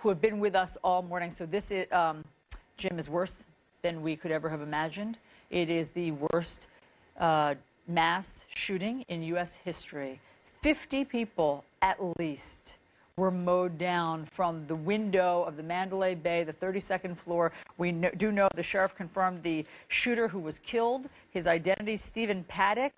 who have been with us all morning. So this is, Jim, is worse than we could ever have imagined. It is the worst mass shooting in U.S. history. 50 people at least were mowed down from the window of the Mandalay Bay, the 32nd floor. We do know the sheriff confirmed the shooter who was killed. His identity, Stephen Paddock.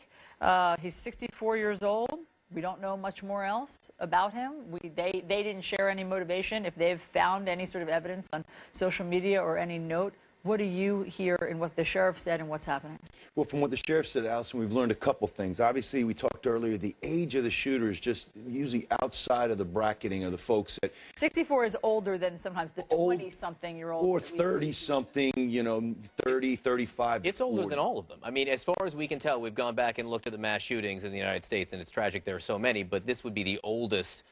He's 64 years old. We don't know much more else about him. They didn't share any motivation. If they've found any sort of evidence on social media or any note, what do you hear in what the sheriff said and what's happening? Well, from what the sheriff said, Allison, we've learned a couple things. Obviously, we talked earlier, the age of the shooter is just usually outside of the bracketing of the folks that... 64 is older than sometimes the 20-something-year-old. Or 30-something, you know, 30, 35. It's older than all of them. I mean, as far as we can tell, we've gone back and looked at the mass shootings in the United States, and it's tragic there are so many, but this would be the oldest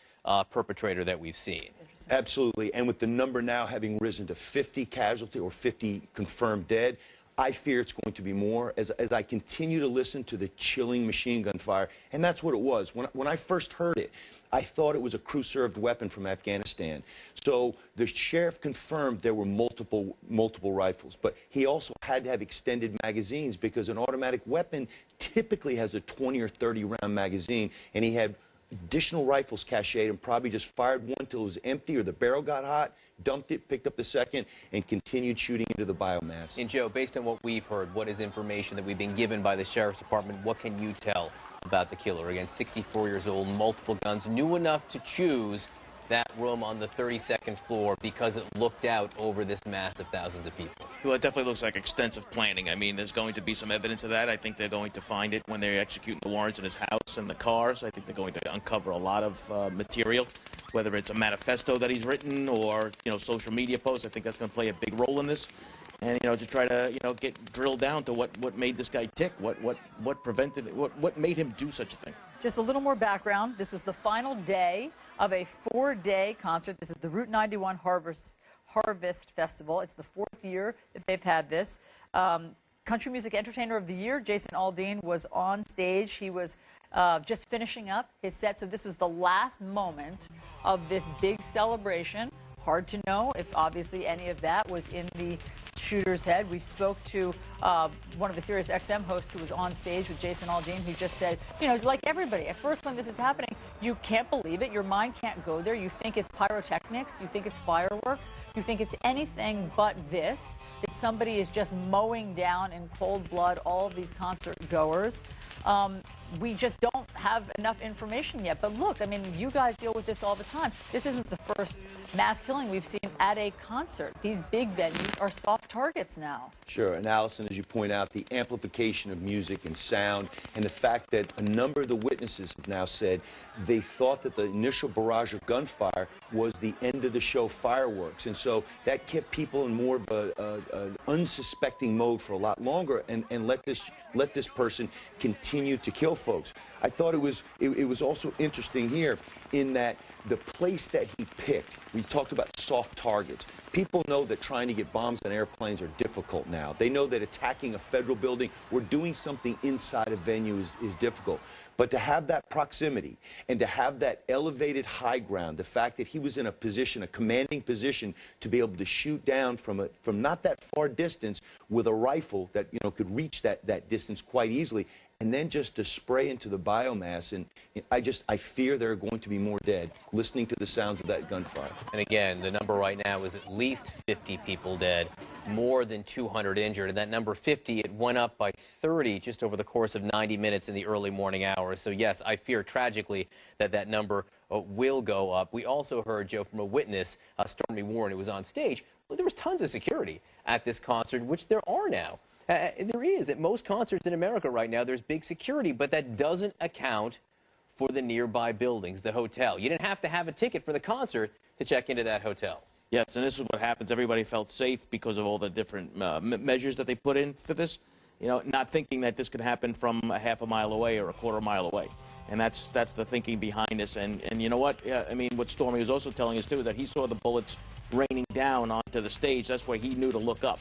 perpetrator that we've seen. Absolutely, and with the number now having risen to 50 casualty or 50 confirmed dead, I fear it's going to be more as I continue to listen to the chilling machine gun fire, and that's what it was. When I first heard it, I thought it was a crew-served weapon from Afghanistan. So the sheriff confirmed there were multiple rifles, but he also had to have extended magazines because an automatic weapon typically has a 20 or 30 round magazine, and he had additional rifles cached and probably just fired one till it was empty or the barrel got hot, dumped it, picked up the second, and continued shooting into the biomass. And Joe, based on what we've heard, what is information that we've been given by the Sheriff's Department, what can you tell about the killer? Again, 64 years old, multiple guns, knew enough to choose that room on the 32nd floor because it looked out over this mass of thousands of people. Well, it definitely looks like extensive planning. I mean, there's going to be some evidence of that. I think they're going to find it when they execute the warrants in his house and the cars. I think they're going to uncover a lot of material, whether it's a manifesto that he's written or, you know, social media posts. I think that's going to play a big role in this. And, you know, to try to, you know, get drilled down to what made this guy tick, what prevented it, what made him do such a thing. Just a little more background. This was the final day of a 4-day concert. This is the Route 91 Harvest Festival. It's the 4th year that they've had this. Country Music Entertainer of the Year, Jason Aldean, was on stage. He was just finishing up his set. So this was the last moment of this big celebration. Hard to know if obviously any of that was in the shooter's head. We spoke to one of the Sirius XM hosts who was on stage with Jason Aldean, who just said, you know, like everybody, at first when this is happening, you can't believe it. Your mind can't go there. You think it's pyrotechnics. You think it's fireworks. You think it's anything but this, that somebody is just mowing down in cold blood all of these concert goers. We just don't have enough information yet. But look, I mean, you guys deal with this all the time. This isn't the first mass killing we've seen at a concert. These big venues are soft targets now. Sure, and Allison, as you point out, the amplification of music and sound, and the fact that a number of the witnesses have now said they thought that the initial barrage of gunfire was the end of the show fireworks. And so that kept people in more of an unsuspecting mode for a lot longer and let this person continue to kill folks. I thought it was also interesting here in that the place that he picked, we talked about soft targets. People know that trying to get bombs on airplanes are difficult now. They know that attacking a federal building or doing something inside a venue is difficult. But to have that proximity and to have that elevated high ground, the fact that he was in a position, a commanding position, to be able to shoot down from not that far distance with a rifle that, you know, could reach that distance quite easily, and then just to spray into the biomass. And I fear there are going to be more dead listening to the sounds of that gunfire. And again, the number right now is at least 50 people dead, more than 200 injured. And that number 50, it went up by 30 just over the course of 90 minutes in the early morning hours. So yes, I fear tragically that number will go up. We also heard, Joe, from a witness, Stormy Warren, who was on stage. Well, there was tons of security at this concert, which there are now. There is. At most concerts in America right now, there's big security, but that doesn't account for the nearby buildings, the hotel. You didn't have to have a ticket for the concert to check into that hotel. Yes, and this is what happens. Everybody felt safe because of all the different measures that they put in for this, you know, not thinking that this could happen from a half a mile away or a quarter mile away. And that's the thinking behind this. And you know what? I mean, what Stormy was also telling us, too, that he saw the bullets raining down onto the stage. That's where he knew to look up.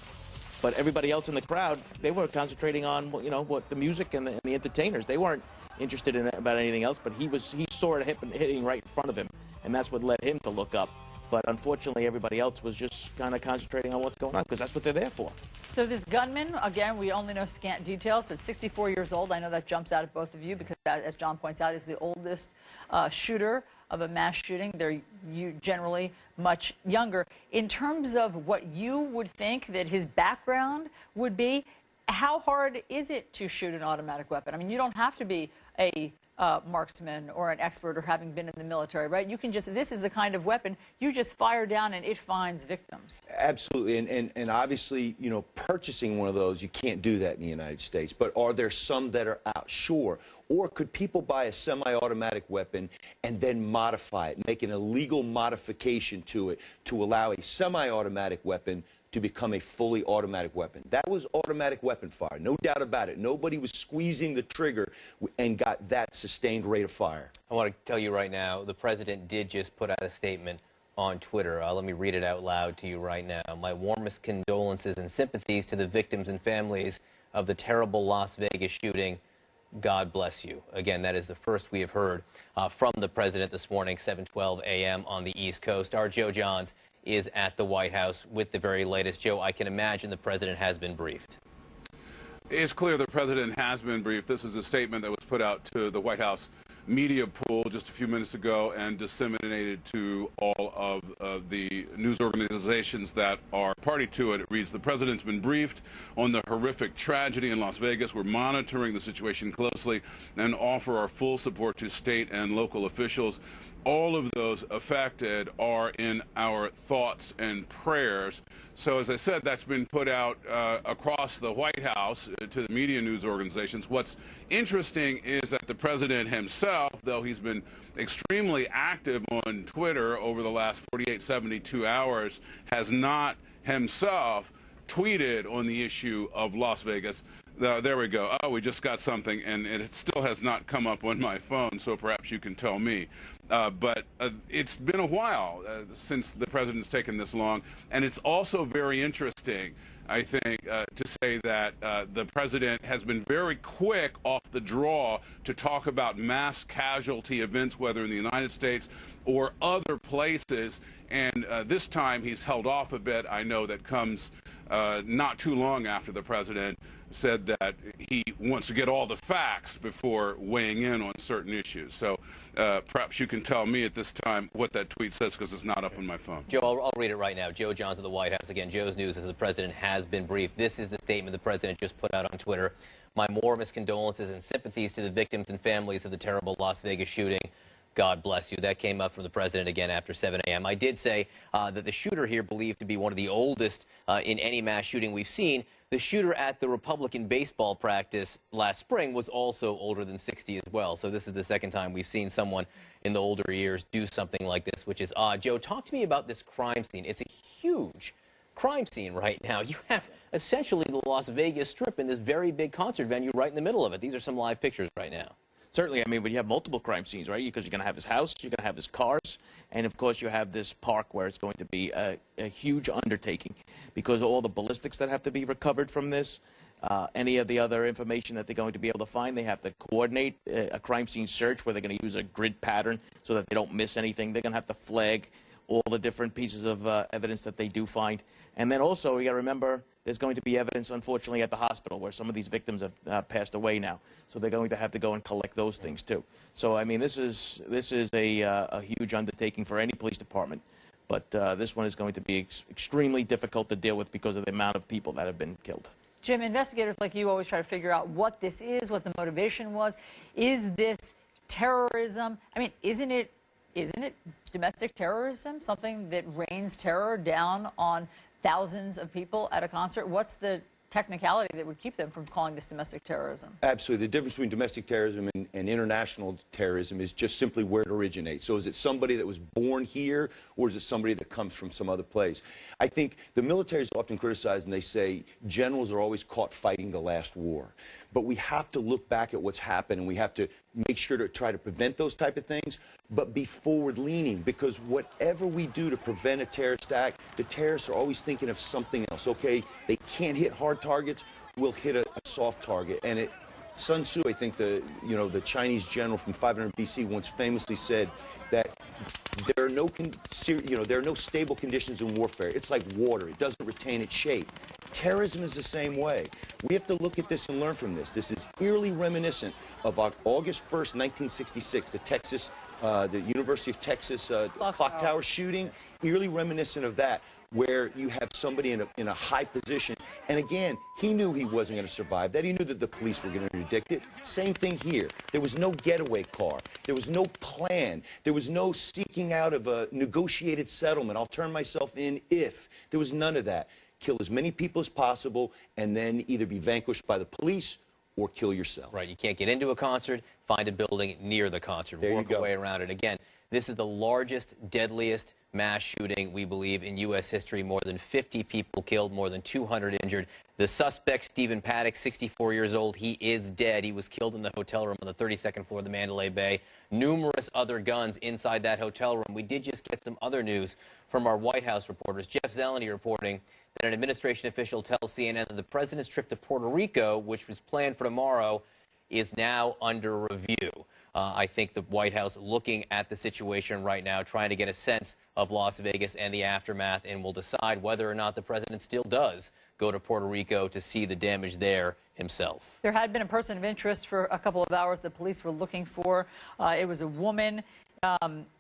But everybody else in the crowd, they were concentrating on, you know, what the music and the entertainers. They weren't interested in about anything else, but he saw it hitting right in front of him, and that's what led him to look up. But unfortunately, everybody else was just kind of concentrating on what's going on, because that's what they're there for. So this gunman, again, we only know scant details, but 64 years old. I know that jumps out at both of you because, that, as John points out, is the oldest shooter of a mass shooting. They're generally much younger. In terms of what you would think that his background would be, how hard is it to shoot an automatic weapon? I mean, you don't have to be a marksman or an expert or having been in the military, right? You can just, this is the kind of weapon, you just fire down and it finds victims. Absolutely, and obviously, you know, purchasing one of those, you can't do that in the United States. But are there some that are out? Sure. Or could people buy a semi-automatic weapon and then modify it, make an illegal modification to it to allow a semi-automatic weapon to become a fully automatic weapon? That was automatic weapon fire, no doubt about it. Nobody was squeezing the trigger and got that sustained rate of fire. I want to tell you right now, the president did just put out a statement on Twitter. Let me read it out loud to you right now. My warmest condolences and sympathies to the victims and families of the terrible Las Vegas shooting. God bless you. Again, that is the first we have heard from the president this morning, 7:12 a.m. on the East Coast. Our Joe Johns is at the White House with the very latest. Joe, I can imagine the president has been briefed. It's clear the president has been briefed. This is a statement that was put out to the White House media pool just a few minutes ago and disseminated to all of the news organizations that are party to it. It reads, the president's been briefed on the horrific tragedy in Las Vegas. We're monitoring the situation closely and offer our full support to state and local officials. All of those affected are in our thoughts and prayers. So, as I said, that's been put out across the White House to the media news organizations. What's interesting is that the president himself, though he's been extremely active on Twitter over the last 48, 72 hours, has not himself tweeted on the issue of Las Vegas. There we go. Oh, we just got something, and it still has not come up on my phone, so perhaps you can tell me. But it's been a while since the president's taken this long, and it's also very interesting, I think, to say that the president has been very quick off the draw to talk about mass casualty events, whether in the United States or other places, and this time he's held off a bit. I know that comes not too long after the president said that he wants to get all the facts before weighing in on certain issues. So perhaps you can tell me at this time what that tweet says, because it's not up on my phone. Joe, I'll read it right now. Joe Johns at the White House. Again, Joe's news is the president has been briefed. This is the statement the president just put out on Twitter. My warmest condolences and sympathies to the victims and families of the terrible Las Vegas shooting. God bless you. That came up from the president again after 7 a.m. I did say that the shooter here, believed to be one of the oldest in any mass shooting we've seen. The shooter at the Republican baseball practice last spring was also older than 60 as well. So this is the second time we've seen someone in the older years do something like this, which is odd. Joe, talk to me about this crime scene. It's a huge crime scene right now. You have essentially the Las Vegas Strip in this very big concert venue right in the middle of it. These are some live pictures right now. Certainly, I mean, but you have multiple crime scenes, right? Because you're going to have his house, you're going to have his cars, and of course you have this park where it's going to be a huge undertaking because of all the ballistics that have to be recovered from this, any of the other information that they're going to be able to find. They have to coordinate a crime scene search where they're going to use a grid pattern so that they don't miss anything. They're going to have to flag all the different pieces of evidence that they do find. And then also, you got to remember, there's going to be evidence, unfortunately, at the hospital where some of these victims have passed away now. So they're going to have to go and collect those things, too. So, I mean, this is a huge undertaking for any police department. But this one is going to be extremely difficult to deal with because of the amount of people that have been killed. Jim, investigators like you always try to figure out what this is, what the motivation was. Is this terrorism? I mean, isn't it domestic terrorism, something that rains terror down on thousands of people at a concert? What's the technicality that would keep them from calling this domestic terrorism? Absolutely. The difference between domestic terrorism and international terrorism is just simply where it originates. So is it somebody that was born here, or is it somebody that comes from some other place? I think the military is often criticized, and they say generals are always caught fighting the last war. But we have to look back at what's happened, and we have to make sure to try to prevent those type of things, but be forward-leaning, because whatever we do to prevent a terrorist act, the terrorists are always thinking of something else. Okay, they can't hit hard targets, we'll hit a soft target. And Sun Tzu, I think the Chinese general from 500 BC once famously said that there there are no, there are no stable conditions in warfare. It's like water. It doesn't retain its shape. Terrorism is the same way. We have to look at this and learn from this. This is eerily reminiscent of August 1st, 1966, the University of Texas clock tower shooting. Eerily reminiscent of that, where you have somebody in a high position. And again, he knew he wasn't going to survive that. He knew that the police were going to interdict it. Same thing here. There was no getaway car. There was no plan. There was no seeking out of a negotiated settlement. I'll turn myself in if. There was none of that. Kill as many people as possible and then either be vanquished by the police or kill yourself. Right. You can't get into a concert, find a building near the concert, work a way around it. Again, this is the largest, deadliest mass shooting, we believe, in U.S. history. More than 50 people killed, more than 200 injured. The suspect, Stephen Paddock, 64 years old, he is dead. He was killed in the hotel room on the 32nd floor of the Mandalay Bay. Numerous other guns inside that hotel room. We did just get some other news from our White House reporters. Jeff Zeleny reporting that an administration official tells CNN that the president's trip to Puerto Rico, which was planned for tomorrow, is now under review. I think the White House looking at the situation right now, trying to get a sense of Las Vegas and the aftermath, and will decide whether or not the president still does go to Puerto Rico to see the damage there himself. There had been a person of interest for a couple of hours the police were looking for. It was a woman.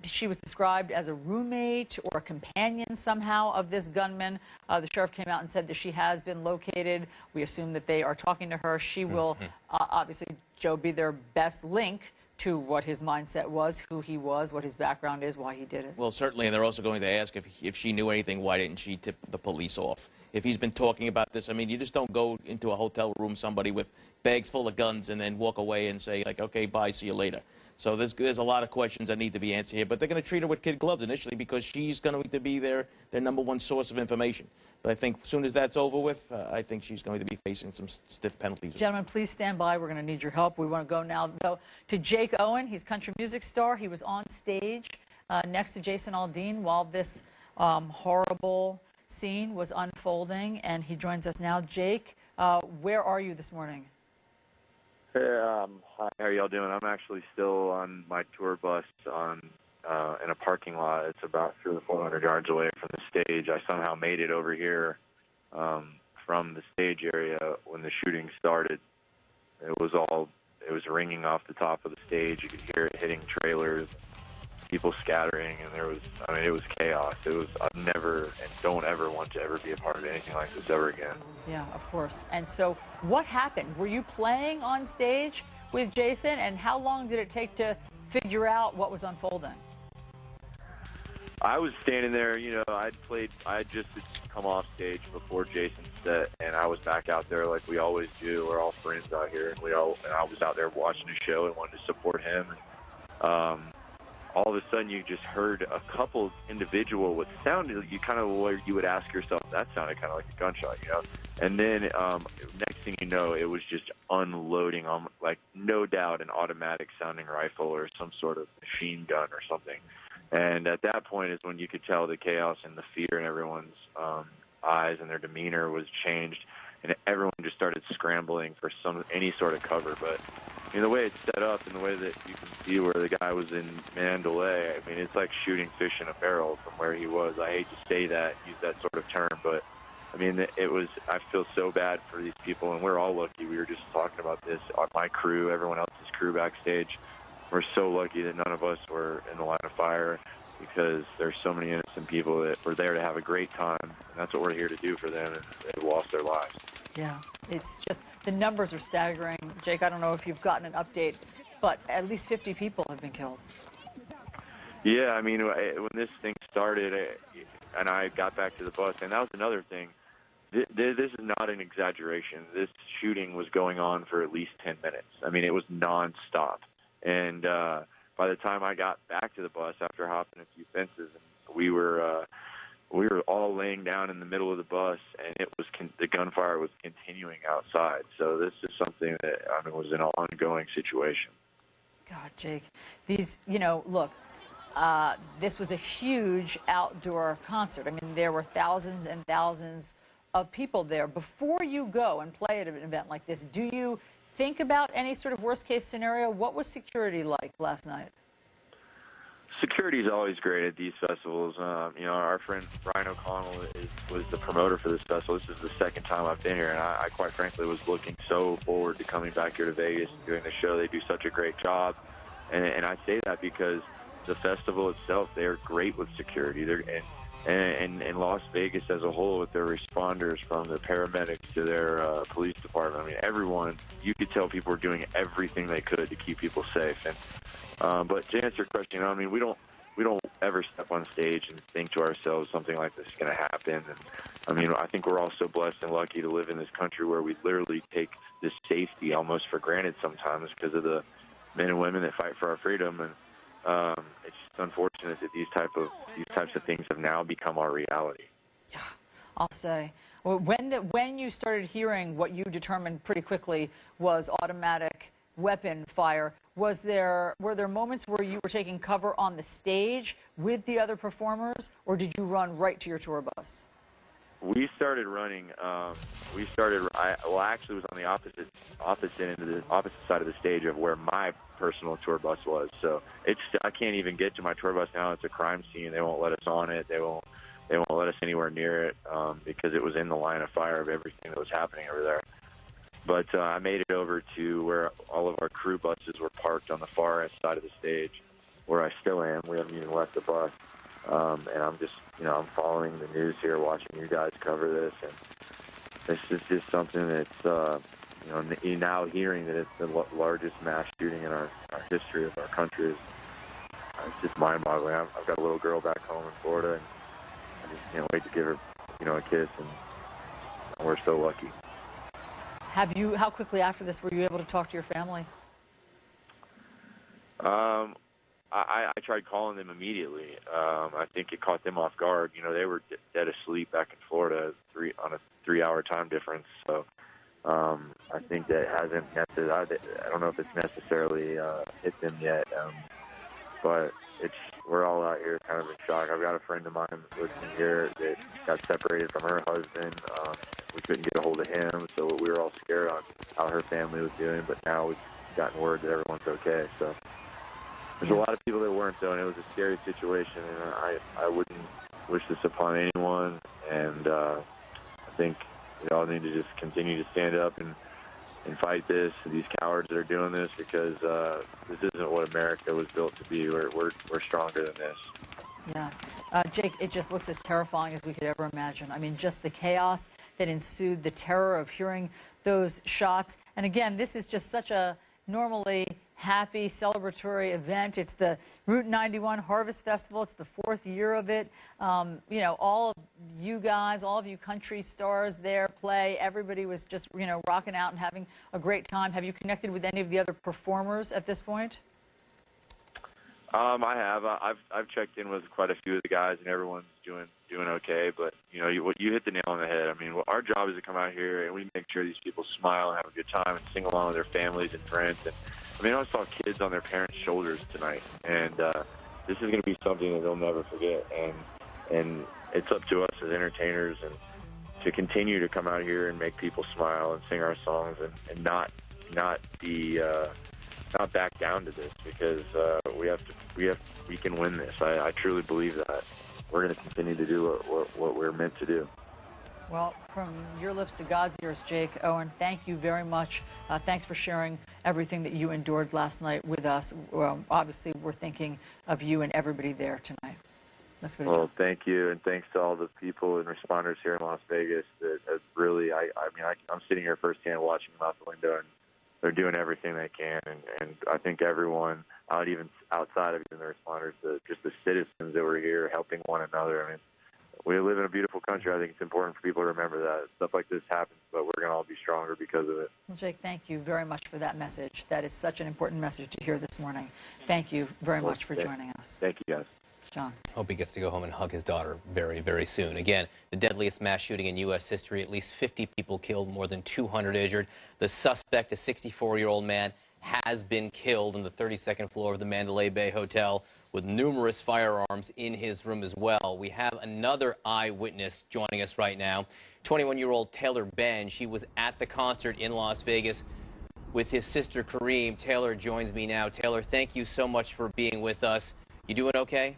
She was described as a roommate or a companion somehow of this gunman. The sheriff came out and said that she has been located. We assume that they are talking to her. She will obviously, Joe, be their best link to what his mindset was, who he was, what his background is, why he did it. Well, certainly, and they're also going to ask if she knew anything, why didn't she tip the police off? If he's been talking about this, I mean, you just don't go into a hotel room, somebody with bags full of guns, and then walk away and say, like, okay, bye, see you later. So there's a lot of questions that need to be answered here, but they're going to treat her with kid gloves initially because she's going to be their number one source of information. But I think as soon as that's over with, I think she's going to be facing some stiff penalties. Gentlemen, please stand by. We're going to need your help. We want to go now to Jake Owen. He's a country music star. He was on stage next to Jason Aldean while this horrible scene was unfolding, and he joins us now. Jake, where are you this morning? Hey, hi, how are y'all doing? I'm actually still on my tour bus in a parking lot. It's about 300 or 400 yards away from the stage. I somehow made it over here from the stage area when the shooting started. It was ringing off the top of the stage. You could hear it hitting trailers, people scattering, and it was chaos. I've never and don't ever want to ever be a part of anything like this ever again. Yeah, of course. And so what happened? Were you playing on stage with Jason, and how long did it take to figure out what was unfolding? I was standing there, I had just come off stage before Jason's set, and I was back out there like we always do. We're all friends out here, and I was out there watching the show and wanted to support him. And, all of a sudden, you just heard a couple individual with sounded you kind of where you would ask yourself, that sounded kind of like a gunshot, And then next thing you know, it was just unloading on, like, no doubt, an automatic sounding rifle or some sort of machine gun or something. And at that point is when you could tell the chaos and the fear in everyone's eyes, and their demeanor was changed, and everyone just started scrambling for any sort of cover. But the way it's set up and the way that you can see where the guy was in Mandalay, I mean, it's like shooting fish in a barrel from where he was. I hate to say that, use that sort of term, but I mean, I feel so bad for these people, and we're all lucky. We were just talking about this. My crew, everyone else's crew backstage, we're so lucky that none of us were in the line of fire, because there's so many innocent people that were there to have a great time, and that's what we're here to do for them, and they've lost their lives. Yeah, it's just, the numbers are staggering. Jake, I don't know if you've gotten an update, but at least 50 people have been killed. Yeah, I mean, when this thing started, and I got back to the bus, and that was another thing. This is not an exaggeration. This shooting was going on for at least 10 minutes. I mean, it was nonstop. And by the time I got back to the bus after hopping a few fences, we were all laying down in the middle of the bus, and the gunfire was continuing outside. So this is something that was an ongoing situation. God, Jake, these, look, this was a huge outdoor concert. I mean, there were thousands and thousands of people there. Before you go and play at an event like this, do you think about any sort of worst-case scenario? What was security like last night? security is always great at these festivals. You know, our friend Brian O'Connell was the promoter for this festival. This is the second time I've been here, and I quite frankly was looking so forward to coming back here to Vegas and doing the show. They do such a great job, and I say that because the festival itself, they're great with security. And Las Vegas as a whole, with their responders, from their paramedics to their police department. I mean, everyone, you could tell people were doing everything they could to keep people safe. And but to answer your question, I mean, we don't ever step on stage and think to ourselves something like this is going to happen. And I mean, I think we're all so blessed and lucky to live in this country where we literally take this safety almost for granted sometimes because of the men and women that fight for our freedom. And it's just unfortunate that these types of things have now become our reality. I'll say, well, when you started hearing what you determined pretty quickly was automatic weapon fire, were there moments where you were taking cover on the stage with the other performers, or did you run right to your tour bus? We started running. I actually was on the opposite end of the opposite side of the stage of where my personal tour bus was. So I can't even get to my tour bus now. It's a crime scene. They won't let us on it. They won't let us anywhere near it because it was in the line of fire of everything that was happening over there. But I made it over to where all of our crew buses were parked on the far side of the stage, where I still am. We haven't even left the bus. And I'm just, I'm following the news here, watching you guys cover this, and this is just something that's, now hearing that it's the largest mass shooting in our history of our country is it's just mind-boggling. I've got a little girl back home in Florida, and I just can't wait to give her, a kiss, and we're so lucky. How quickly after this were you able to talk to your family? I tried calling them immediately. I think it caught them off guard. They were dead asleep back in Florida on a 3-hour time difference. So I think that hasn't necessarily, I don't know if it's necessarily hit them yet. But we're all out here kind of in shock. I've got a friend of mine listening here that got separated from her husband. We couldn't get a hold of him, so we were all scared on how her family was doing. But now we've gotten word that everyone's okay. So there's a lot of people that weren't, though, and it was a scary situation, and I wouldn't wish this upon anyone. And I think we all need to just continue to stand up and fight these cowards that are doing this, because this isn't what America was built to be. We're stronger than this. Yeah. Jake, it just looks as terrifying as we could ever imagine. I mean, just the chaos that ensued, the terror of hearing those shots. And again, this is just such a normally happy, celebratory event. It's the Route 91 Harvest Festival. It's the 4th year of it. All of you guys, all of you country stars there play. Everybody was just, rocking out and having a great time. Have you connected with any of the other performers at this point? I have. I've checked in with quite a few of the guys, and everyone's doing okay. But you hit the nail on the head. I mean, our job is to come out here and we make sure these people smile and have a good time and sing along with their families and friends. And I mean, I saw kids on their parents' shoulders tonight, and this is going to be something that they'll never forget. And it's up to us as entertainers and to continue to come out here and make people smile and sing our songs and not back down to this, because we can win this. I truly believe that. We're going to continue to do what we're meant to do. Well, from your lips to God's ears, Jake Owen, thank you very much. Thanks for sharing everything that you endured last night with us. Obviously, we're thinking of you and everybody there tonight. Let's go to John. Thank you, and thanks to all the people and responders here in Las Vegas. That really, I'm sitting here firsthand watching them out the window, and they're doing everything they can. And I think everyone, outside of even the responders, just the citizens that were here helping one another. I mean, we live in a beautiful country. I think it's important for people to remember that. Stuff like this happens, but we're going to all be stronger because of it. Well, Jake, thank you very much for that message. That is such an important message to hear this morning. Thank you very much for joining us. Thank you, guys. John. Hope he gets to go home and hug his daughter very, very soon. Again, the deadliest mass shooting in U.S. history. At least 50 people killed, more than 200 injured. The suspect, a 64-year-old man, has been killed on the 32nd floor of the Mandalay Bay Hotel, with numerous firearms in his room as well. We have another eyewitness joining us right now, 21-year-old Taylor Ben. She was at the concert in Las Vegas with his sister Kareem. Taylor joins me now. Taylor, thank you so much for being with us. You doing okay?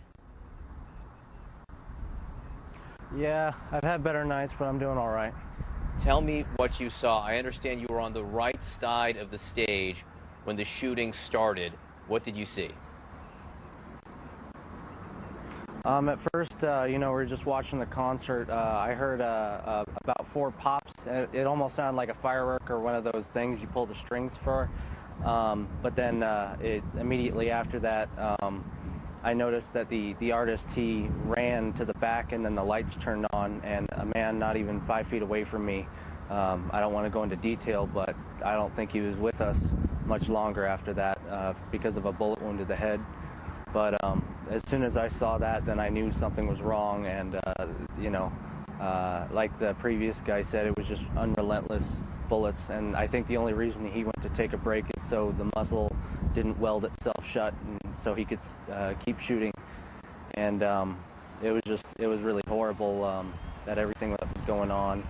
Yeah, I've had better nights, but I'm doing all right. Tell me what you saw. I understand you were on the right side of the stage when the shooting started. What did you see? At first, we were just watching the concert. I heard about 4 pops. It almost sounded like a firework or one of those things you pull the strings for. But then immediately after that, I noticed that the artist, he ran to the back and then the lights turned on, and a man not even 5 feet away from me, I don't want to go into detail, but I don't think he was with us much longer after that because of a bullet wound to the head. But as soon as I saw that, then I knew something was wrong, and like the previous guy said, it was just unrelentless bullets, and I think the only reason he went to take a break is so the muzzle didn't weld itself shut, and so he could keep shooting. And it was really horrible that everything that was going on.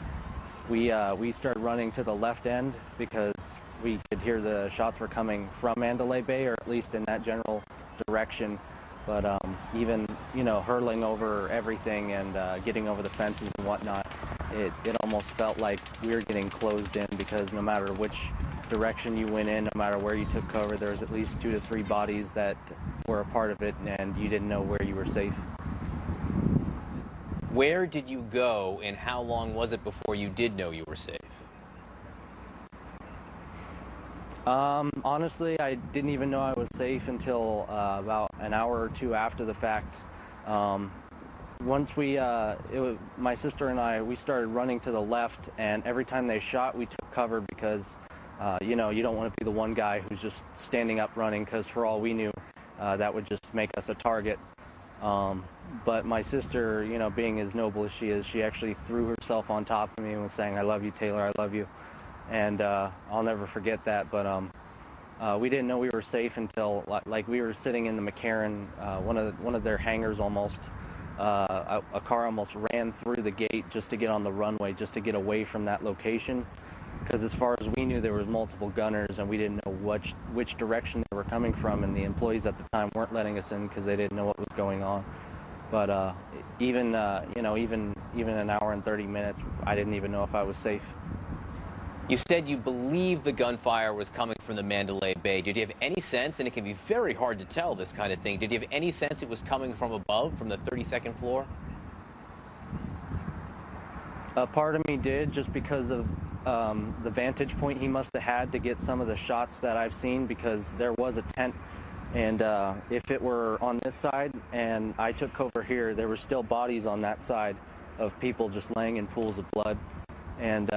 We started running to the left end because we could hear the shots were coming from Mandalay Bay, or at least in that general direction. But even hurling over everything and getting over the fences and whatnot, it almost felt like we were getting closed in, because no matter which direction you went in, no matter where you took cover, there was at least 2 to 3 bodies that were a part of it, and you didn't know where you were safe. Where did you go, and how long was it before you did know you were safe? Honestly, I didn't even know I was safe until about an hour or 2 after the fact. Once my sister and I, we started running to the left, and every time they shot, we took cover because, you don't want to be the one guy who's just standing up running, because for all we knew, that would just make us a target. But my sister, being as noble as she is, she actually threw herself on top of me and was saying, "I love you, Taylor, I love you." And I'll never forget that. But we didn't know we were safe until like we were sitting in the McCarran, one of their hangars almost. A car almost ran through the gate just to get on the runway, just to get away from that location. Because as far as we knew, there was multiple gunners, and we didn't know which direction they were coming from, and the employees at the time weren't letting us in because they didn't know what was going on. But even an hour and 30 minutes, I didn't even know if I was safe. You said you believe the gunfire was coming from the Mandalay Bay. Did you have any sense, and it can be very hard to tell this kind of thing, did you have any sense it was coming from above, from the 32nd floor? A part of me did, just because of the vantage point he must have had to get some of the shots that I've seen, because there was a tent, and if it were on this side and I took cover here, there were still bodies on that side of people just laying in pools of blood. And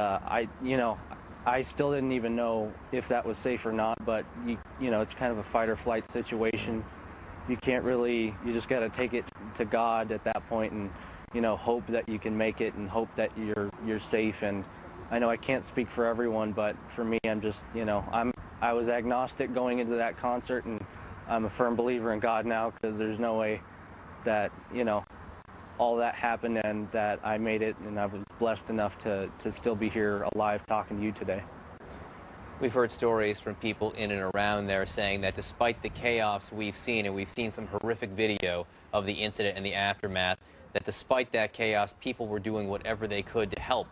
I still didn't even know if that was safe or not, but it's kind of a fight or flight situation. You can't really, you just got to take it to God at that point, and hope that you can make it, and hope that you're safe. And I know I can't speak for everyone, but for me, I'm just, I was agnostic going into that concert, and I'm a firm believer in God now, because there's no way that, all that happened and that I made it, and I was blessed enough to still be here alive talking to you today. We've heard stories from people in and around there saying that despite the chaos we've seen, and we've seen some horrific video of the incident and the aftermath, that despite that chaos, people were doing whatever they could to help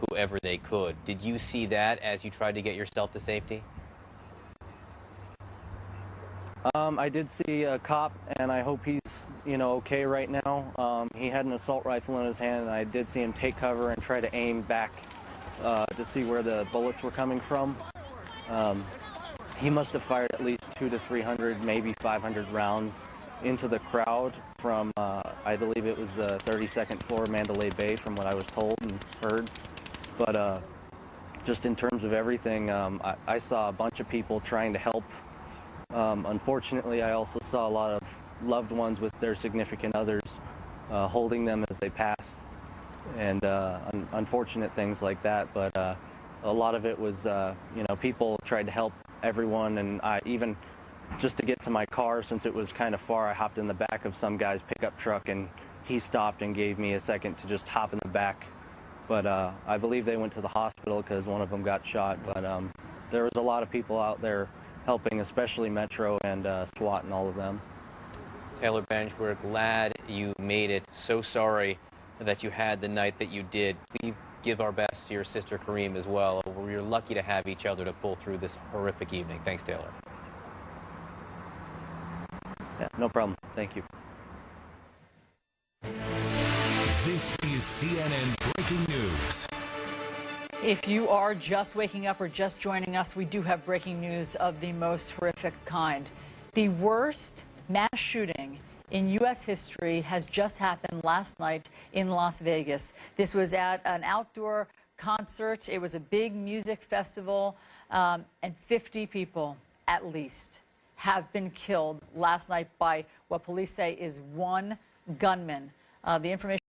whoever they could. Did you see that as you tried to get yourself to safety? I did see a cop, and I hope he's, okay right now. He had an assault rifle in his hand, and I did see him take cover and try to aim back to see where the bullets were coming from. He must have fired at least 200 to 300, maybe 500 rounds into the crowd from, I believe it was the 32nd floor Mandalay Bay, from what I was told and heard. But just in terms of everything, I saw a bunch of people trying to help. Unfortunately, I also saw a lot of loved ones with their significant others holding them as they passed, and unfortunate things like that. But a lot of it was, people tried to help everyone, and I even, just to get to my car, since it was kind of far, I hopped in the back of some guy's pickup truck, and he stopped and gave me a second to just hop in the back. But I believe they went to the hospital because one of them got shot. But there was a lot of people out there helping, especially Metro and SWAT and all of them. Taylor Bench, we're glad you made it. So sorry that you had the night that you did. Please give our best to your sister Kareem as well. We're lucky to have each other to pull through this horrific evening. Thanks, Taylor. Yeah, no problem. Thank you. This is CNN Breaking News. If you are just waking up or just joining us, we do have breaking news of the most horrific kind. The worst mass shooting in U.S. history has just happened last night in Las Vegas. This was at an outdoor concert. It was a big music festival, and 50 people at least have been killed last night by what police say is one gunman. The information